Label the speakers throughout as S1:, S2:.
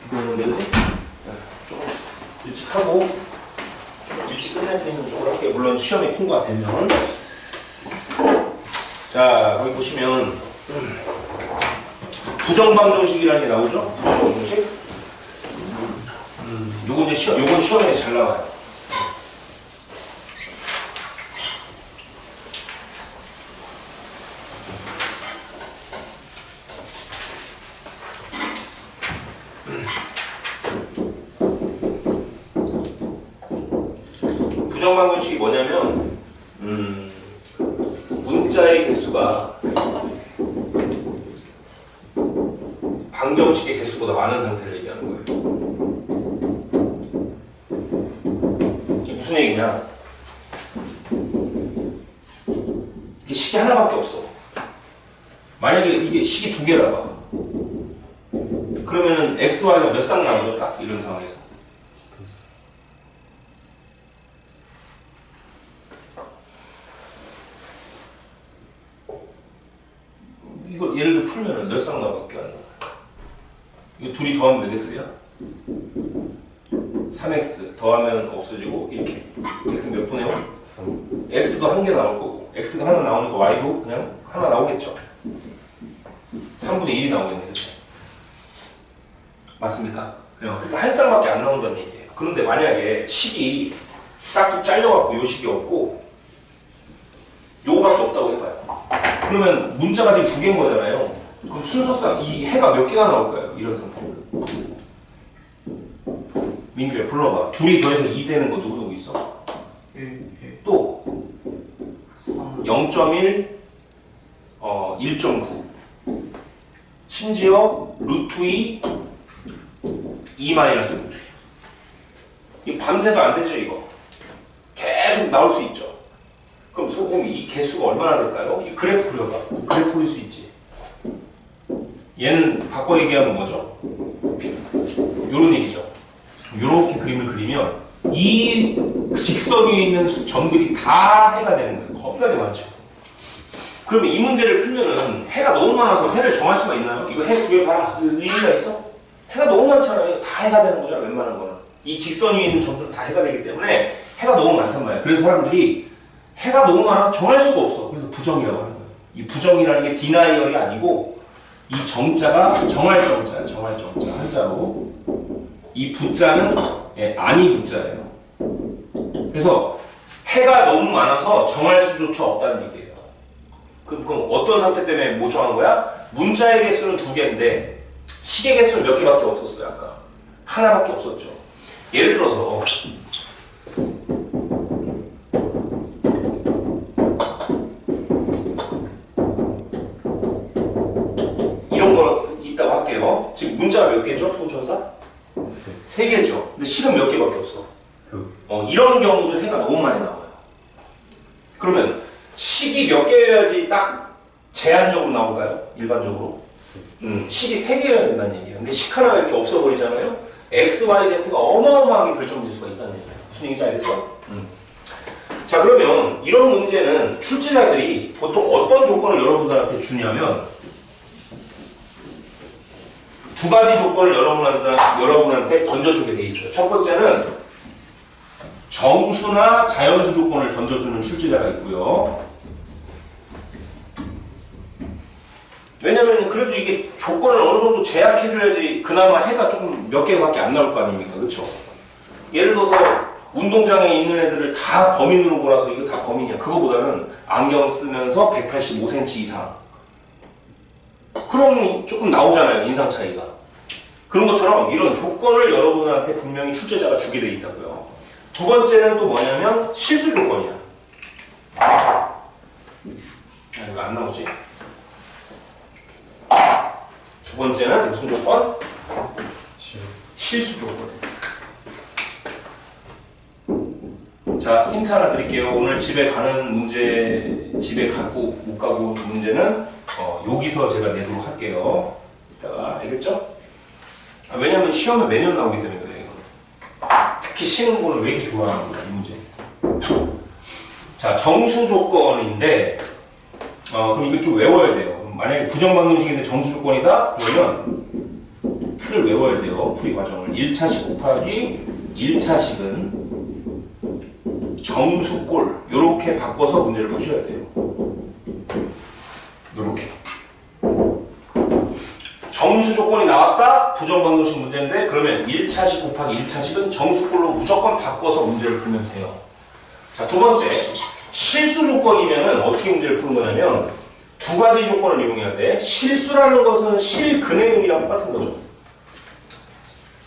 S1: 이거는 그지? 좀 일찍 하고 일찍 끝낼 수 있는 쪽으로 할게요. 물론 시험이 통과되면. 자, 거기 보시면 부정방정식이라는 게 나오죠? 부정방정식. 요건 이제 요건 시험에 잘 나와요. 부정방정식이 뭐냐면 문자의 개수가 방정식의 개수보다 많은 상태를 얘기하는 거예요. 무슨 얘기냐? 이게 식이 하나밖에 없어. 만약에 이게 식이 두 개라 봐. 그러면은 x, y가 몇 쌍 나오죠? 딱 이런 상황에서. 이거 예를 들어 풀면은 몇 쌍 나밖에 안 나와. 이거 둘이 더하면 몇 x야? 3x 더하면 없어지고 이렇게 x 몇 분의 5? x도 한 개 나올 거고 x가 하나 나오니까 y도 그냥 하나 나오겠죠. 3분의 1이 나오겠네. 그치? 맞습니까? 그러니까 한 쌍밖에 안 나온다는 얘기예요. 그런데 만약에 식이 싹둑 잘려갖고 요 식이 없고 요거밖에 없다고 해봐요. 그러면 문자가 지금 두 개인 거잖아요. 그럼 순서상 이 해가 몇 개가 나올까요? 이런 상태로. 민규야 불러봐. 둘이 더해서 2 되는 거 누구 있어?
S2: 1,
S1: 또 0.1, 1.9 심지어 루트 2, 2 마이너스 루트 2. 이 밤새도 안 되죠 이거. 계속 나올 수 있죠. 그럼 선생님 이 개수가 얼마나 될까요? 이 그래프 그려봐. 그래프 그릴 수 있지. 얘는 바꿔 얘기하면 뭐죠? 요런 얘기죠. 요렇게 그림을 그리면 이 직선 위에 있는 점들이 다 해가 되는 거예요. 겁나게 많죠. 그러면 이 문제를 풀면은 해가 너무 많아서 해를 정할 수가 있나요? 이거 해 구해봐라. 의미가 있어? 해가 너무 많잖아요. 다 해가 되는 거잖아. 웬만한 거는. 이 직선 위에 있는 점들은 다 해가 되기 때문에 해가 너무 많단 말이야. 그래서 사람들이 해가 너무 많아서 정할 수가 없어. 그래서 부정이라고 하는 거예요. 이 부정이라는 게 디나이얼이 아니고 이 정자가 정할 정자야. 정할 정자. 한자로. 이 부자는 아니 부자예요. 그래서 해가 너무 많아서 정할 수조차 없다는 얘기예요. 그럼 어떤 상태 때문에 못 정한 거야? 문자의 개수는 2개인데 식의 개수는 몇 개밖에 없었어요. 아까 하나밖에 없었죠. 예를 들어서 이런 거 있다고 할게요. 지금 문자가 몇 개죠? 수호천사? 3개죠. 근데 식은 몇 개밖에 없어. 이런 경우도 해가 너무 많이 나와요. 그러면 식이 몇 개여야지 딱 제한적으로 나올까요? 일반적으로? 식이 3개여야 된다는 얘기예요. 근데 식 하나가 이렇게 없어버리잖아요. x, y, z가 어마어마하게 결정될 수가 있다는 얘기예요. 무슨 얘기인지 알겠어? 자, 그러면 이런 문제는 출제자들이 보통 어떤 조건을 여러분들한테 주냐면 두 가지 조건을 여러분한테 던져주게 돼 있어요. 첫 번째는 정수나 자연수 조건을 던져주는 출제자가 있고요. 왜냐면 그래도 이게 조건을 어느 정도 제약해줘야지 그나마 해가 조금 몇 개밖에 안 나올 거 아닙니까? 그쵸? 예를 들어서 운동장에 있는 애들을 다 범인으로 몰아서 이거 다 범인이야. 그거보다는 안경 쓰면서 185cm 이상. 그럼 조금 나오잖아요. 인상 차이가. 그런 것처럼 이런 조건을 여러분한테 분명히 출제자가 주게 돼 있다고요. 두 번째는 또 뭐냐면 실수 조건이야. 이거 안 나오지? 두 번째는 무슨 조건? 실수 조건. 자, 힌트 하나 드릴게요. 오늘 집에 가는 문제, 집에 가고 못 가고 문제는 여기서 제가 내도록 할게요. 이따가 알겠죠? 왜냐면 시험에 매년 나오기 때문에 그래요. 특히 쉬는 거는 왜 이렇게 좋아하는 거야, 이 문제. 자, 정수 조건인데 그럼 이거 좀 외워야 돼요. 만약에 부정방정식인데 정수 조건이다? 그러면 틀을 외워야 돼요. 풀이 과정을. 1차식 곱하기 1차식은 정수꼴 요렇게 바꿔서 문제를 푸셔야 돼요. 요렇게. 정수 조건이 나왔다? 부정방정식 문제인데 그러면 1차식 곱하기 1차식은 정수꼴로 무조건 바꿔서 문제를 풀면 돼요. 자, 두 번째. 실수 조건이면은 어떻게 문제를 푸는 거냐면 두 가지 조건을 이용해야 돼. 실수라는 것은 실근의 의미랑 똑같은 거죠.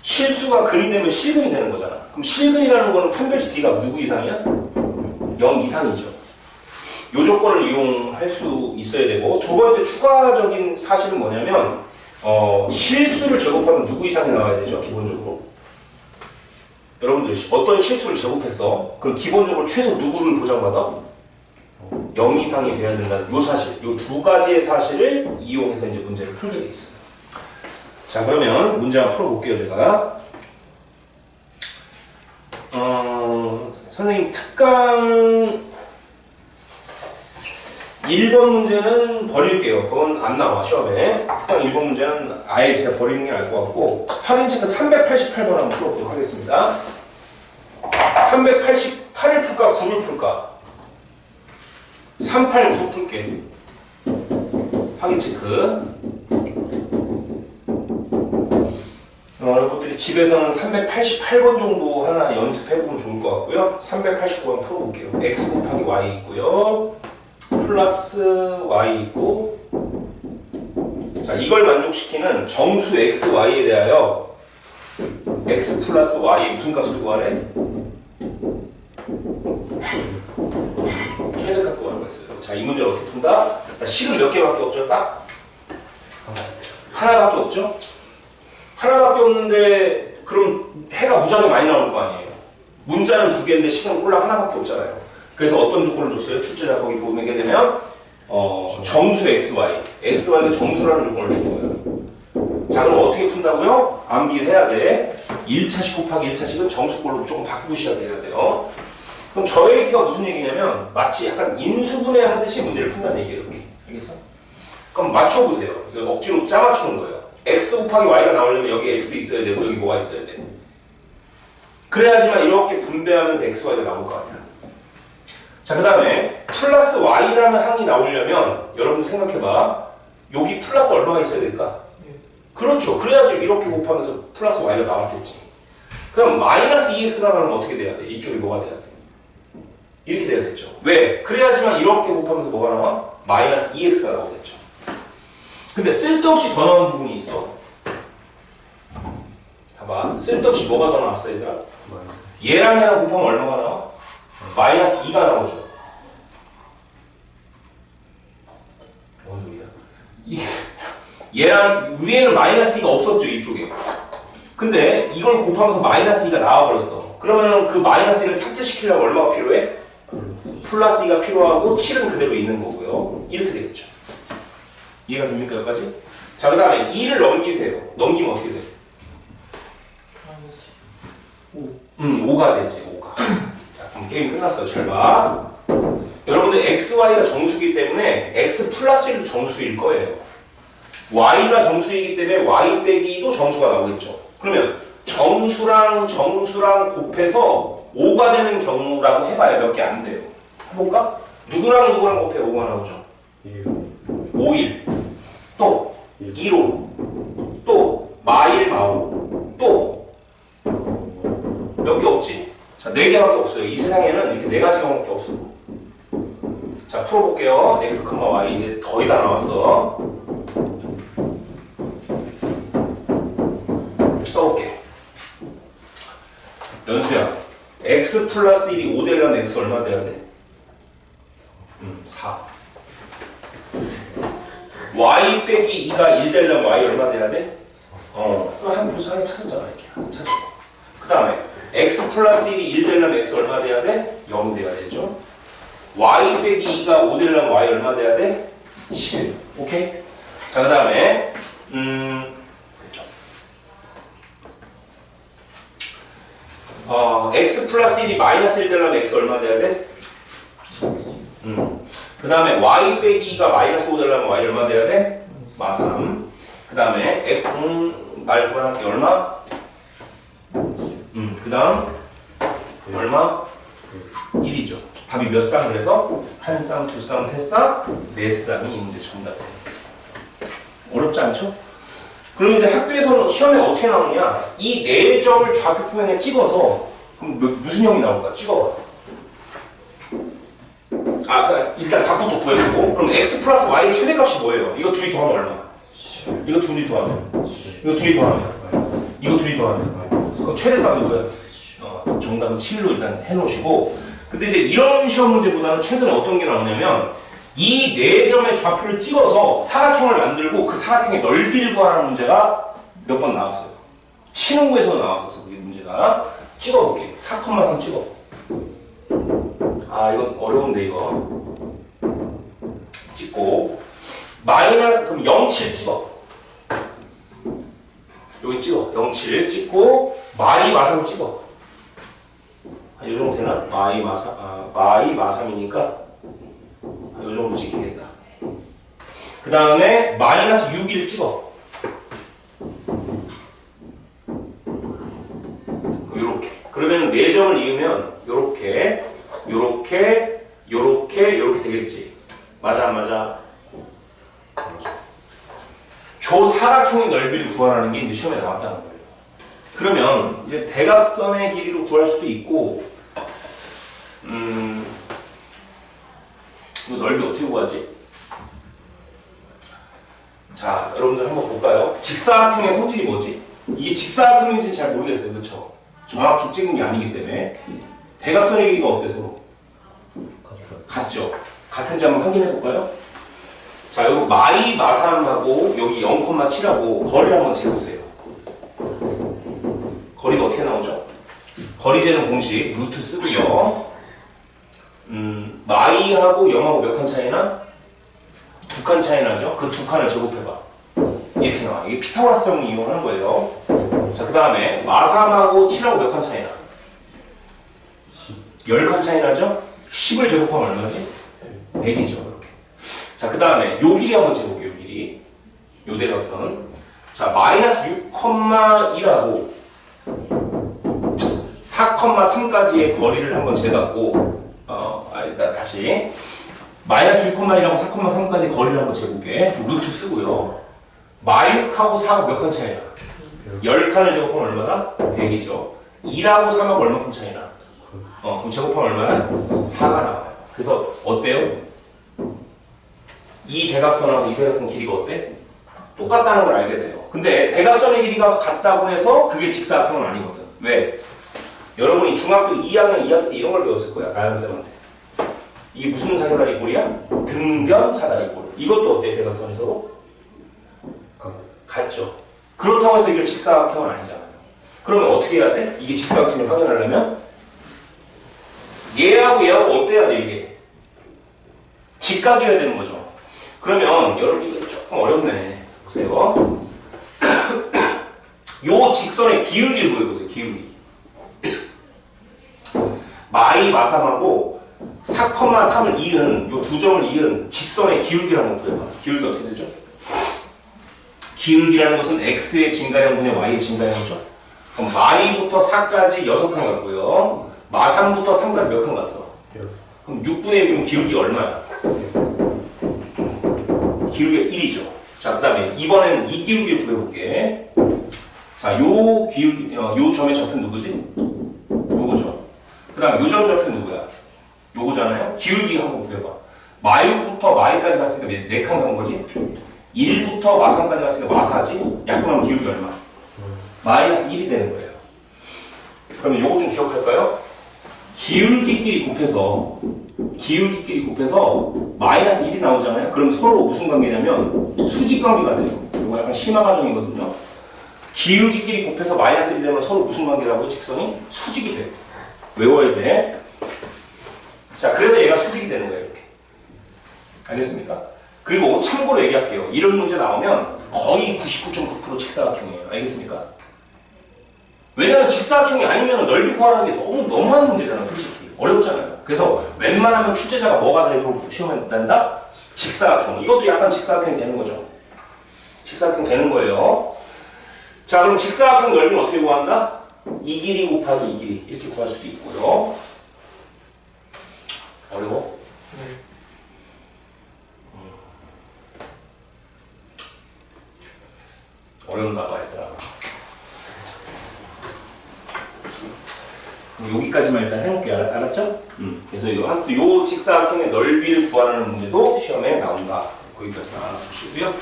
S1: 실수가 근이 되면 실근이 되는 거잖아. 그럼 실근이라는 거는 판별식 D가 누구 이상이야? 0 이상이죠. 이 조건을 이용할 수 있어야 되고 두 번째 추가적인 사실은 뭐냐면 실수를 제곱하면 누구 이상이 나와야 되죠? 기본적으로. 여러분들 어떤 실수를 제곱했어? 그럼 기본적으로 최소 누구를 보장받아? 0 이상이 돼야 된다는 이 사실, 이 두 가지의 사실을 이용해서 이제 문제를 풀게 돼 있어요. 자, 그러면 문제 한번 풀어볼게요, 제가. 선생님, 특강 1번 문제는 버릴게요. 그건 안 나와, 시험에. 특강 1번 문제는 아예 제가 버리는 게 나을 것 같고, 확인체크 388번 한번 풀어보도록 하겠습니다. 388을 풀까, 9를 풀까? 389 풀게. 확인체크. 여러분들이 집에서는 388번 정도 하나 연습해보면 좋을 것 같고요. 389번 풀어볼게요. x 곱하기 y 있고요. 플러스 y 있고. 자, 이걸 만족시키는 정수 x, y에 대하여 x 플러스 y 무슨 값을 구하래? 최대값 구하는 거였어요. 자, 이 문제를 어떻게 푼다? 자, 식은 몇 개밖에 없죠? 딱? 하나밖에 없죠? 하나밖에 없는데 그럼 해가 무지하게 많이 나올 거 아니에요. 문자는 두 개인데 식은 꼴랑 하나밖에 없잖아요. 그래서 어떤 조건을 줬어요? 출제자 거기 보게 되면 정수 xy, xy가 정수라는 조건을 준 거예요. 자, 그럼 어떻게 푼다고요? 암기를 해야 돼. 1차식 곱하기 1차식은 정수꼴로 무조건 바꾸셔야 돼요. 그럼 저 얘기가 무슨 얘기냐면 마치 약간 인수분해 하듯이 문제를 푼다는 얘기예요. 이렇게. 알겠어? 그럼 맞춰보세요. 이걸 억지로 짜맞추는 거예요. x 곱하기 y가 나오려면 여기 x 있어야 되고 여기 뭐가 있어야 돼. 그래야지만 이렇게 분배하면서 x, y가 나올 거 아니야. 자, 그 다음에 플러스 y라는 항이 나오려면 여러분 생각해봐. 여기 플러스 얼마가 있어야 될까? 그렇죠. 그래야지 이렇게 곱하면서 플러스 y가 나왔겠지. 그럼 마이너스 2x가 나오면 어떻게 돼야 돼? 이쪽이 뭐가 돼야 돼? 이렇게 돼야겠죠. 왜? 그래야지만 이렇게 곱하면서 뭐가 나와? 마이너스 2x가 나오겠죠. 근데 쓸데없이 더 나온 부분이 있어. 봐봐. 쓸데없이 뭐가 더 나왔어, 얘들아? 얘랑 얘랑 곱하면 얼마가 나와? 마이너스 2가 나오죠. 뭔 소리야? 얘랑 위에는 마이너스 2가 없었죠, 이쪽에. 근데 이걸 곱하면서 마이너스 2가 나와버렸어. 그러면 그 마이너스 2를 삭제시키려면 얼마가 필요해? 플러스 2가 필요하고 7은 그대로 있는 거고요. 이렇게 되겠죠. 이해가 됩니까, 여기까지? 자, 그 다음에 2를 넘기세요. 넘기면 어떻게 돼? 5가 되지, 5가. 자, 그럼 게임 끝났어요. 잘 봐. 여러분들 x, y가 정수이기 때문에 x 플러스 1도 정수일 거예요. y가 정수이기 때문에 y 빼기 2도 정수가 나오겠죠. 그러면 정수랑 정수랑 곱해서 5가 되는 경우라고 해봐야 몇 개 안 돼요. 해볼까? 누구랑 누구랑 곱해 5가 나오죠? 5, 1. 또 2로. 또 마일, 마오. 또 몇 개 없지? 자, 4개밖에 없어요. 이 세상에는 이렇게 4가지 경우밖에 없어. 자, 풀어볼게요. x, y 이제 거의 다 나왔어. 써볼게. 연수야, x 플러스 1이 5 되려면 x 얼마 돼야 돼? 4. y 빼기 2가 1 되려면 y 얼마 돼야 돼? 한 벌써 하나 찾았잖아. 이렇게 하나 찾았고. 그 다음에 x 플러스 1이 1 되려면 x 얼마 돼야 돼? 0 돼야 되죠. y 빼기 2가 5 되려면 y 얼마 돼야 돼? 7. 오케이? 자, 그 다음에 x 플러스 1이 마이너스 1 되려면 x 얼마 돼야 돼? 그 다음에 y 빼기 2가 마이너스 5 되려면 y 얼마 돼야 돼? 마3. 그 다음에 말 그만할게. 얼마? 그 다음 얼마? 1이죠. 답이 몇 쌍 그래서? 한 쌍, 두 쌍, 세 쌍, 네 쌍이 이 문제 정답이에요. 어렵지 않죠? 그럼 이제 학교에서는 시험에 어떻게 나오느냐? 이 네 점을 좌표 표면에 찍어서 그럼 무슨 형이 나올까? 찍어봐. 일단 답부터 구해보고 그럼 x 플러스 y의 최대값이 뭐예요? 이거 둘이 더하면 얼마? 이거 둘이 더하면 이거 둘이 더하면 이거 둘이 더하면 그럼 최대값은 뭐야? 정답은 7로 일단 해놓으시고 근데 이제 이런 시험 문제보다는 최근에 어떤 게 나오냐면 이 네 점의 좌표를 찍어서 사각형을 만들고 그 사각형의 넓이를 구하는 문제가 몇 번 나왔어요. 신혼부에서 나왔었어. 그게 문제가. 찍어볼게. 4,3 찍어. 이건 어려운데 이거. 찍고 마이너스 그럼 0,7 찍어. 여기 찍어. 0,7 찍고 마이 마삼 찍어. 이 정도 되나? 마이 마삼이니까 이 정도 찍히겠다. 그 다음에 마이너스 6일 찍어. 요렇게. 그러면 4점을 이으면 요렇게 되겠지. 맞아 안 맞아? 조사각형의 넓이를 구하라는 게 이제 시험에 나왔다는 거예요. 그러면 이제 대각선의 길이로 구할 수도 있고 이 넓이 어떻게 구하지? 자, 여러분들 한번 볼까요? 직사각형의 성질이 뭐지? 이게 직사각형인지는 잘 모르겠어요. 그렇죠? 정확히 찍은 게 아니기 때문에 대각선의 길이가 어때 서로? 같죠? 같은지 한번 확인해 볼까요? 자, 여기 마이 마삼하고 여기 0,7하고 거리를 한번 재보세요. 거리가 어떻게 나오죠? 거리 재는 공식 루트 쓰고요. 마이하고 0하고 몇 칸 차이나? 2칸 차이 나죠? 그 2칸을 제곱해봐. 이렇게 나와. 이게 피타고라스 정리 이용하는 거예요. 자, 그 다음에 마삼하고 7하고 몇 칸 차이 나? 10칸 차이 나죠? 10을 제곱하면 얼마지? 100이죠. 이렇게. 자, 그 다음에 요 길이 한번 재볼게요. 요 길이. 요 대각선. 자, 마이너스 6,1하고 4,3까지의 거리를 한번 재갖고 일단 다시 마이너스 6,1하고 4,3까지 거리를 한번 재볼게. 루트 쓰고요. 마이육하고 4가 몇 칸 차이나? 10칸을 제곱하면 얼마나? 100이죠. 2하고 3하고 얼마큼 차이나? 그럼 제곱하면 얼마나? 4가 나와요. 그래서 어때요? 이 대각선하고 이 대각선 길이가 어때? 똑같다는 걸 알게 돼요. 근데 대각선의 길이가 같다고 해서 그게 직사각형은 아니거든. 왜? 여러분이 중학교 2학년, 2학기 때 이런 걸 배웠을 거야. 가연쌤한테. 이게 무슨 사다리꼴이야? 등변 사다리꼴. 이것도 어때? 대각선이 서로? 같죠. 그렇다고 해서 이게 직사각형은 아니잖아요. 그러면 어떻게 해야 돼? 이게 직사각형을 확인하려면 얘하고 얘하고 어때야 돼 이게? 직각이어야 되는 거죠. 그러면 여러분 이거 조금 어렵네. 보세요. 요 직선의 기울기를 구해보세요. 기울기. 마이 마삼하고 4,3을 이은 요 두 점을 이은 직선의 기울기를 한번 구해봐. 기울기 어떻게 되죠? 기울기라는 것은 x의 증가량분의 y의 증가량이죠. 그럼 마이부터 4까지 6칸 갔고요. 마3부터 3까지 몇 칸 갔어? 그럼 6분의 1이면 기울기가 얼마야? 기울기가 1이죠. 자, 그 다음에 이번에는 이 기울기를 구해볼게. 자, 요 기울기, 요 점의 좌표는 누구지? 요거죠. 그 다음에 요 점 좌표는 누구야? 요거잖아요. 기울기 한번 구해봐. 마이부터 마이까지 갔으니까 4칸 간 거지? 1부터 마3까지 갔으니까 마4지? 약분하면 기울기 얼마? 마이너스 1이 되는 거예요. 그러면 요거 좀 기억할까요? 기울기끼리 곱해서 마이너스 1이 나오잖아요. 그럼 서로 무슨 관계냐면 수직 관계가 돼요. 이거 약간 심화 과정이거든요. 기울기끼리 곱해서 마이너스 1이 되면 서로 무슨 관계라고요? 직선이 수직이 돼요. 외워야 돼. 자, 그래서 얘가 수직이 되는 거예요. 이렇게. 알겠습니까? 그리고 참고로 얘기할게요. 이런 문제 나오면 거의 99.9% 직사각형이에요. 알겠습니까? 왜냐면 직사각형이 아니면 넓이 구하라는 게 너무한 문제잖아요. 솔직히. 어렵잖아요. 그래서 웬만하면 출제자가 뭐가 되고 시험에 낸다? 직사각형. 이것도 약간 직사각형이 되는 거죠. 직사각형 되는 거예요. 자, 그럼 직사각형 넓이는 어떻게 구한다? 이 길이 곱하기 이 길이 이렇게 구할 수도 있고요. 어려워? 어려운가 봐, 얘들아. 여기까지만 일단 해놓을게요. 알았죠? 그래서 요 직사각형의 넓이를 구하는 문제도 시험에 나온다. 거기까지만 알아두시고요.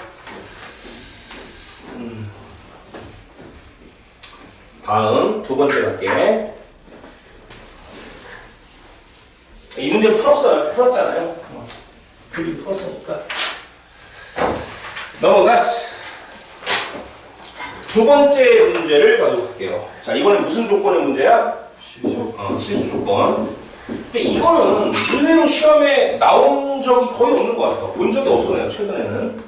S1: 다음 두 번째 갈게. 이 문제 풀었잖아요. 그림 풀었으니까 넘어갔어. 두 번째 문제를 가져볼게요. 자, 이번엔 무슨 조건의 문제야? 실수 조건. 근데 이거는 의외로 시험에 나온 적이 거의 없는 것 같아요. 본 적이 없어, 내가 최근에는.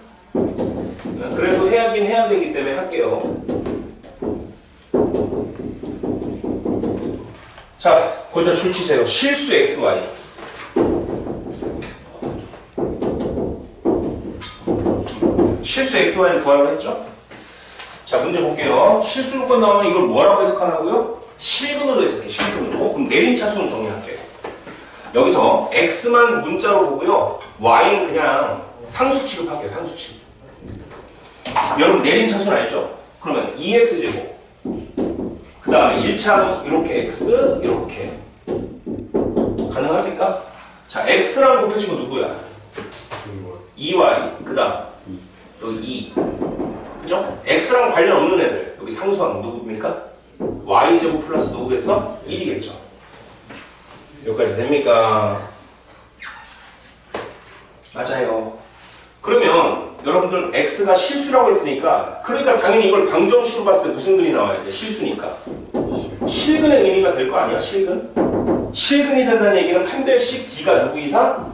S1: 그래도 해야긴 해야 되기 때문에 할게요. 자, 거기다 줄 치세요. 실수 XY. 실수 XY를 구하려고 했죠? 자, 문제 볼게요. 실수 조건 나오면 이걸 뭐라고 해석하라고요? 실근으로 해석해, 실근으로. 그럼 내림차순을 정리할게요. 여기서 X만 문자로 보고요. Y는 그냥 상수 취급할게요, 상수 취급. 여러분, 내림차순 알죠? 그러면 2X제곱. 그 다음에 1차는 이렇게 X, 이렇게. 가능합니까? 자, X랑 곱해진 거 누구야? 2Y. 그 다음, 또 2. 그죠? X랑 관련 없는 애들. 여기 상수항 누구입니까? Y제곱 플러스 누구겠어? 1이겠죠. 여기까지 됩니까? 맞아요. 그러면 여러분들 X가 실수라고 했으니까 그러니까 당연히 이걸 방정식으로 봤을 때 무슨 근이 나와야 돼? 실수니까. 실근의 의미가 될 거 아니야? 실근? 실근이 된다는 얘기는 칸델씩 D가 누구 이상?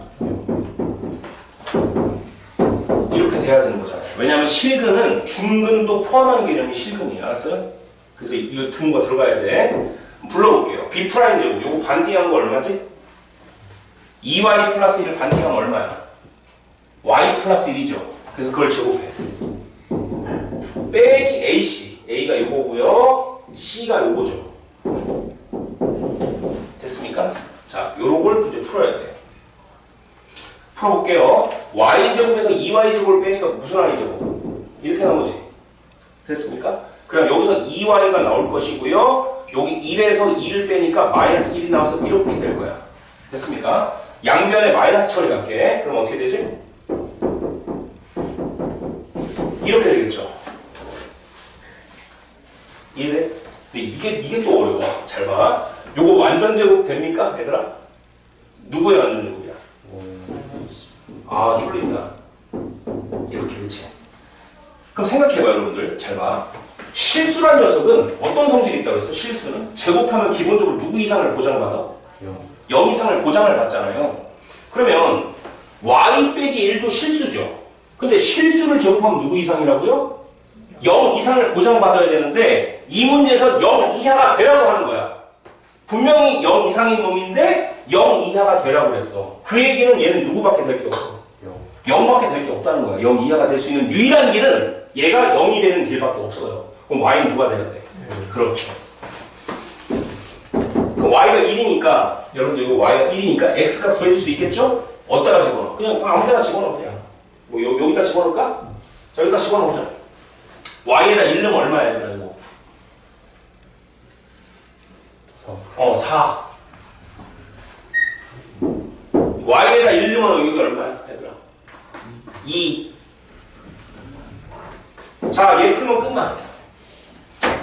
S1: 이렇게 돼야 되는 거잖아요. 왜냐하면 실근은 중근도 포함하는 개념이 실근이에요. 알았어요? 그래서 이 등과 들어가야 돼. 불러볼게요. B 프라임 제곱. 요거 반띵한 거 얼마지? 2y 플러스 1 반띵하면 얼마야? y 플러스 1이죠. 그래서 그걸 제곱해. 빼기 AC. A가 요거고요. C가 요거죠. 됐습니까? 자, 요걸 이제 풀어야 돼. 풀어볼게요. y제곱에서 2y제곱을 빼니까 무슨 y제곱? 이렇게 나오지. 됐습니까? 그럼 여기서 2y가 나올 것이고요. 여기 1에서 2를 빼니까 마이너스 1이 나와서 이렇게 될 거야. 됐습니까? 양변에 마이너스 처리할게. 그럼 어떻게 되지? 이렇게 되겠죠. 이해돼? 근데 이게 또 어려워. 잘 봐. 요거 완전 제곱 됩니까? 얘들아? 누구의 완전 제곱이야? 아, 쫄린다. 이렇게, 그치? 그럼 생각해봐, 여러분들. 잘 봐. 실수란 녀석은 어떤 성질이 있다고 했어? 실수는? 제곱하면 기본적으로 누구 이상을 보장받아? 0 이상을 보장을 받잖아요. 그러면 y 빼기 1도 실수죠. 근데 실수를 제곱하면 누구 이상이라고요? 0 이상을 보장받아야 되는데 이 문제에서 0 이하가 되라고 하는 거야. 분명히 0 이상인 놈인데 0 이하가 되라고 그랬어. 그 얘기는 얘는 누구밖에 될 게 없어. 0밖에 될 게 없다는 거야. 0 이하가 될 수 있는 유일한 길은 얘가 0이 되는 길밖에 없어요. 그럼 y는 누가 돼야 돼? 그렇죠. 그럼 y가 1이니까 여러분들 이거 y가 1이니까 x가 구해질 수 있겠죠? 어디다가 집어넣어? 그냥 아무 데나 집어넣어. 그냥 뭐 여기다 집어넣을까? 자, 여기다 집어넣자. y에다 1 넣으면 얼마야? 이거 4. y에다 1 넣으면 여기가 얼마야? 얘들아 2. 자, 얘 풀면 끝나.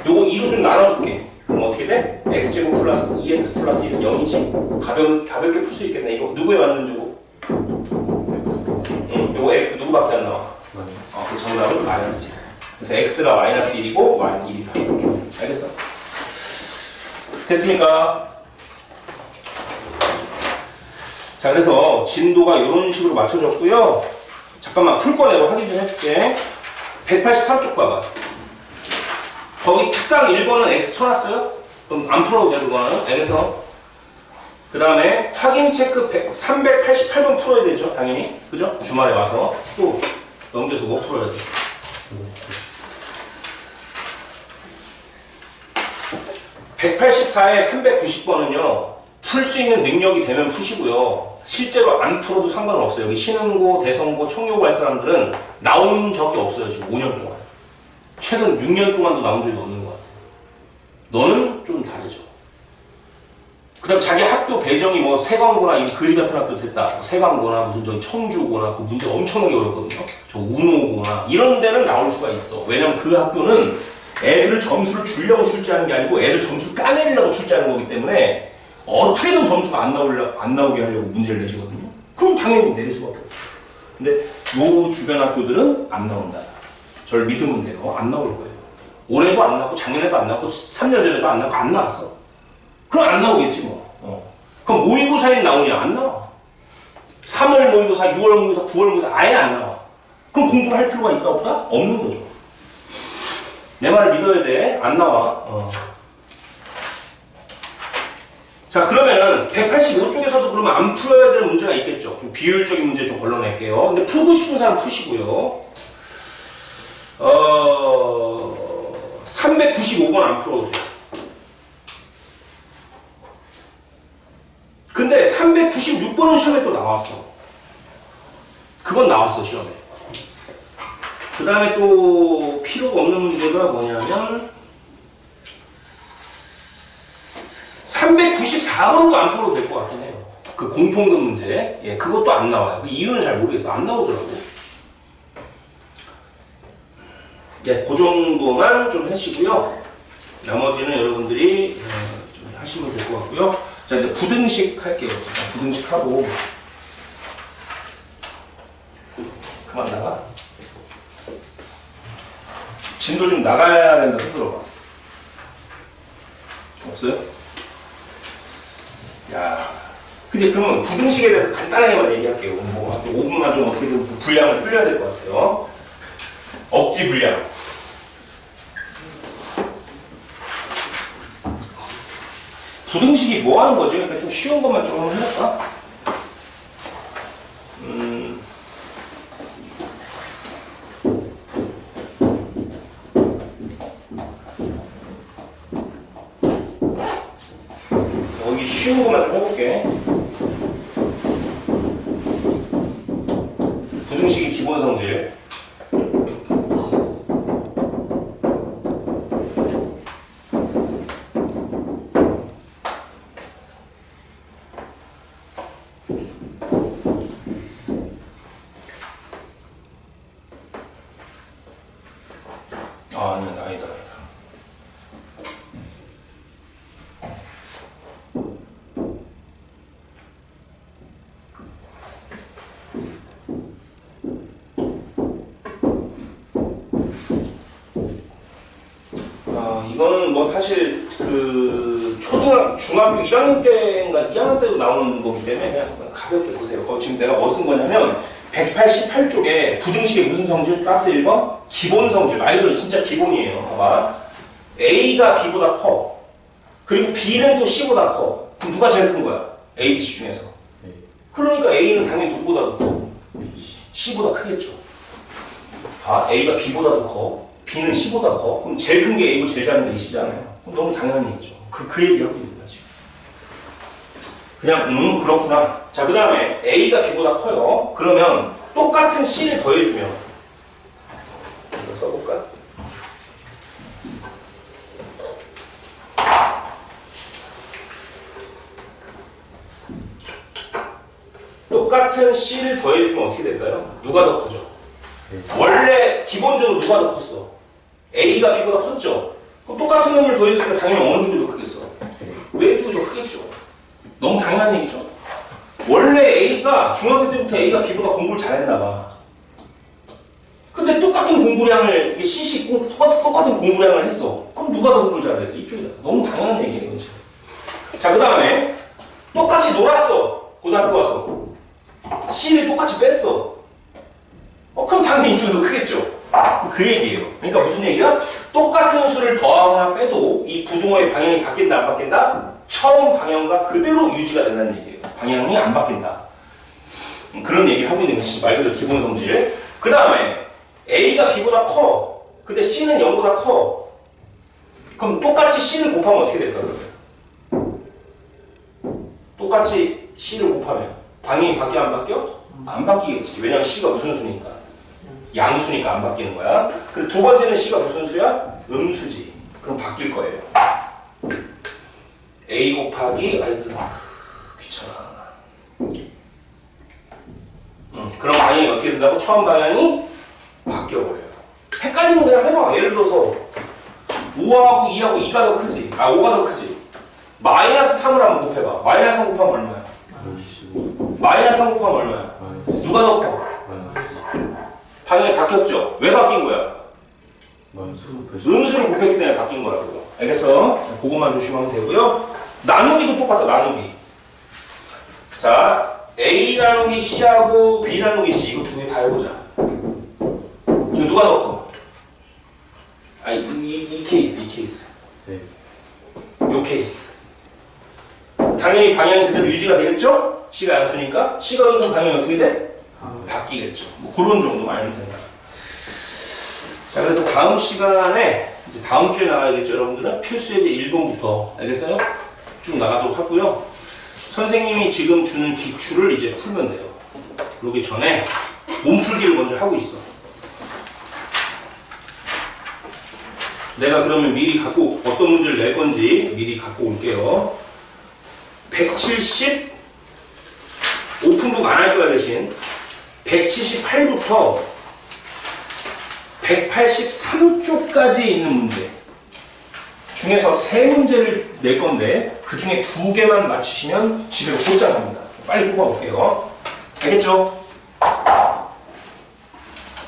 S1: 요거 2로 좀 나눠줄게. 그럼 어떻게 돼? x제곱 플러스 2x 플러스 1은 0이지? 가볍게 풀 수 있겠네. 이거 누구의 완전 제곱? 요거 x 누구밖에 안 나와? 그 정답은 마이너스 1. 그래서 x가 마이너스 1이고 y는 1이다. 이렇게. 알겠어? 됐습니까? 자, 그래서 진도가 이런 식으로 맞춰졌고요. 잠깐만 풀 거네요. 확인 좀 해줄게. 183쪽 봐봐. 거기 특강 1번은 x 쳐놨어요? 그럼 안 풀어도 돼, 그거는. 알겠어? 그 다음에 확인 체크 388번 풀어야 되죠, 당연히. 그죠? 주말에 와서 또 넘겨서 못 풀어야 돼. 184에 390번은요. 풀 수 있는 능력이 되면 푸시고요. 실제로 안 풀어도 상관없어요. 여기 신흥고, 대성고, 청교고 할 사람들은 나온 적이 없어요. 지금 5년 동안. 최근 6년 동안도 나온 적이 없는 것 같아요. 너는 좀 다르죠. 그 다음 자기 학교 배정이 뭐 세광고나 이 거지 같은 학교 됐다. 세광고나 무슨 저기 청주고나 그 문제 엄청나게 어렵거든요. 저 운호고나 이런 데는 나올 수가 있어. 왜냐면 그 학교는 애들 점수를 주려고 출제하는 게 아니고 애들 점수를 까내리려고 출제하는 거기 때문에 어떻게든 점수가 안 나오게 하려고 문제를 내시거든요. 그럼 당연히 내릴 수밖에 없어요. 근데 요 주변 학교들은 안 나온다. 저를 믿으면 돼요. 안 나올 거예요. 올해도 안 나왔고 작년에도 안 나왔고 3년 전에도 안 나왔고 안 나왔어. 그럼 안 나오겠지 뭐. 그럼 모의고사에 나오냐? 안 나와. 3월 모의고사, 6월 모의고사, 9월 모의고사 아예 안 나와. 그럼 공부를 할 필요가 있다 없다? 없는 거죠. 내 말을 믿어야 돼. 안 나와. 자, 그러면은 185쪽에서도 그러면 안 풀어야 되는 문제가 있겠죠. 좀 비효율적인 문제 좀 걸러낼게요. 근데 풀고 싶은 사람 푸시고요. 395번 안 풀어도 돼요. 근데 396번은 시험에 또 나왔어. 그건 나왔어, 시험에. 그 다음에 또 필요가 없는 문제가 뭐냐면 394번도 안 풀어도 될 것 같긴 해요. 그 공통금 문제. 예, 그것도 안 나와요. 그 이유는 잘 모르겠어. 안 나오더라고. 예, 그 정도만 좀 하시고요. 나머지는 여러분들이 좀 하시면 될 것 같고요. 자, 이제 부등식 할게요. 부등식 하고 그만 나가. 진도 좀 나가야 된다. 손들어봐. 없어요? 야, 근데 그러면 부등식에 대해서 간단하게만 얘기할게요. 뭐 5분만 좀 어떻게든 분량을 풀려야 될 것 같아요. 억지 분량. 부등식이 뭐 하는 거죠? 그러니까 좀 쉬운 것만 좀 한번 해볼까? 여기 쉬운 것만 좀 해볼게. 부등식의 기본 성질. 아니다. 이거는 뭐 사실 그 중학교 1학년 때인가 2학년 때도 나오는 거기 때문에 그냥 가볍게 보세요. 지금 내가 뭐 쓴 거냐면 188쪽에 부등식의 무슨 성질? 박스 1번 기본 성질. 말 그대로 진짜 기본이에요. 봐봐. A가 B보다 커. 그리고 B는 또 C보다 커. 그럼 누가 제일 큰 거야? A, B, C 중에서. 그러니까 A는 당연히 누구보다 커? C보다 크겠죠. A가 B보다 더 커. B는 C보다 커. 그럼 제일 큰 게 A고 제일 작은 게 C잖아요. 그럼 너무 당연한 얘기죠. 그 얘기하고 있는 거지. 그냥 그렇구나. 자, 그 다음에 A가 B보다 커요. 그러면 똑같은 C를 더해주면 이거 써볼까? 똑같은 C를 더해주면 어떻게 될까요? 누가 더 커져? 원래 기본적으로 누가 더 컸어? A가 B보다 컸죠? 그럼 똑같은 놈을 더했으니까 당연히 어느 쪽이 더 크겠어? 왼쪽이 더 크겠죠? 너무 당연한 얘기죠? 원래 A가 중학교 때부터 A가 B보다 공부를 잘했나봐. 근데 똑같은 공부량을 CC 똑같은 공부량을 했어. 그럼 누가 더 공부를 잘했어? 이쪽이다. 너무 당연한 얘기예요. 그렇지? 자, 그 다음에 똑같이 놀았어. 고등학교 와서 C를 똑같이 뺐어. 그럼 당연히 이쪽이 더 크겠죠? 그 얘기예요. 그러니까 무슨 얘기야? 똑같은 수를 더하거나 빼도 이 부등호의 방향이 바뀐다 안 바뀐다? 처음 방향과 그대로 유지가 된다는 얘기예요. 방향이 안 바뀐다. 그런 얘기를 하고 있는 것이 말 그대로 기본 성질. 그 다음에 A가 B보다 커. 근데 C는 0보다 커. 그럼 똑같이 C를 곱하면 어떻게 될까, 그러면? 똑같이 C를 곱하면 방향이 바뀌어, 안 바뀌어? 안 바뀌겠지. 왜냐면 C가 무슨 수니까? 양수니까 안 바뀌는 거야. 그리고 두 번째는 C가 무슨 수야? 음수지. 그럼 바뀔 거예요. A 곱하기, 아이고, 귀찮아. 그럼 방향이 어떻게 된다고? 처음 방향이 바뀌어버려요. 헷갈리면 그냥 해봐. 예를 들어서 5하고 2하고 2가 더 크지? 5가 더 크지? 마이너스 3을 한번 곱해봐. 마이너스 3 곱하면 얼마야? 마이너스 3 곱하면 얼마야? 누가 더 커? 방향이 바뀌었죠? 왜 바뀐 거야? 음수를 곱했기 때문에 바뀐 거라고요. 알겠어? 그것만 조심하면 되고요. 나누기도 똑같아, 나누기. 자, A 나누기 C하고 B 나누기 C, 이거 두 개 다 해보자. 이거 누가 더 커? 이 케이스.
S2: 네.
S1: 요 케이스. 당연히 방향이 그대로 유지가 되겠죠? C가 양수니까. C가 음수 방향이 어떻게 돼? 바뀌겠죠. 뭐 그런 정도만 알면 된다. 자, 그래서 다음 시간에, 이제 다음 주에 나가야겠죠, 여러분들은? 필수 예제 1번부터. 알겠어요? 쭉 나가도록 하고요. 선생님이 지금 주는 기출을 이제 풀면 돼요. 그러기 전에 몸풀기를 먼저 하고 있어. 내가 그러면 미리 갖고, 어떤 문제를 낼 건지 미리 갖고 올게요. 170, 오픈북 안 할 거야, 대신. 178부터 183쪽까지 있는 문제 중에서 3문제를 낼 건데 그 중에 2개만 맞히시면 집에 곧장 갑니다. 빨리 뽑아볼게요. 알겠죠?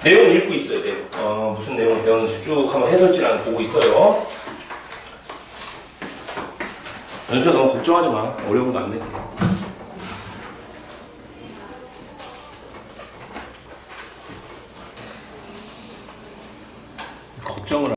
S1: 내용 읽고 있어요. 내용. 무슨 내용 배웠는지 쭉 한번 해설지를 보고 있어요. 연수야, 너무 걱정하지 마. 어려운 거 안 낼게. 걱정을